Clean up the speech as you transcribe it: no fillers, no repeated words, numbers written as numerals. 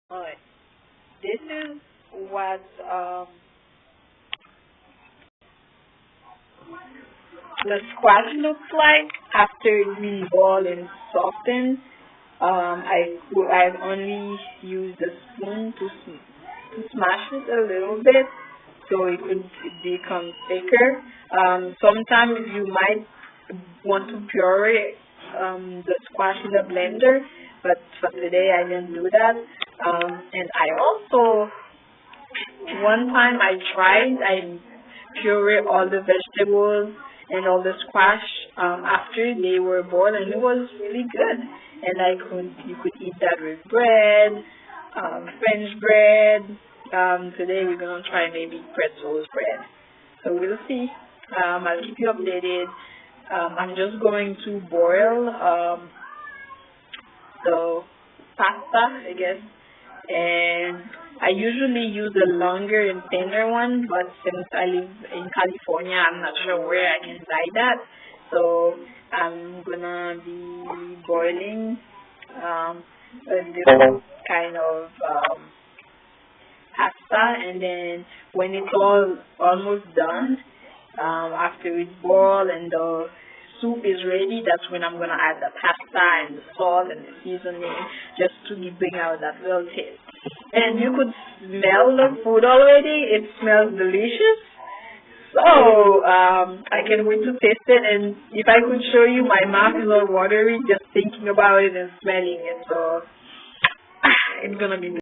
Alright, this is what the squash looks like after it's been boiled and softened. I've only used a spoon to smash it a little bit so it could become thicker. Sometimes you might want to puree the squash in the blender, but for today I didn't do that. And I also, one time I tried, I puree all the vegetables and all the squash after they were boiled, and it was really good. And you could eat that with bread, French bread. Today we're gonna try maybe pretzels bread. So we'll see. I'll keep you updated. I'm just going to boil the pasta, I guess, and I usually use a longer and thinner one, but since I live in California, I'm not sure where I can buy that. So I'm gonna be boiling a different kind of pasta, and then when it's all almost done, after it's boiled and the soup is ready, that's when I'm gonna add the pasta and the salt and the seasoning just to bring out that little taste. And you could smell the food already. It smells delicious. So I can't wait to taste it. And if I could show you, my mouth is all watery just thinking about it and smelling it. So it's gonna be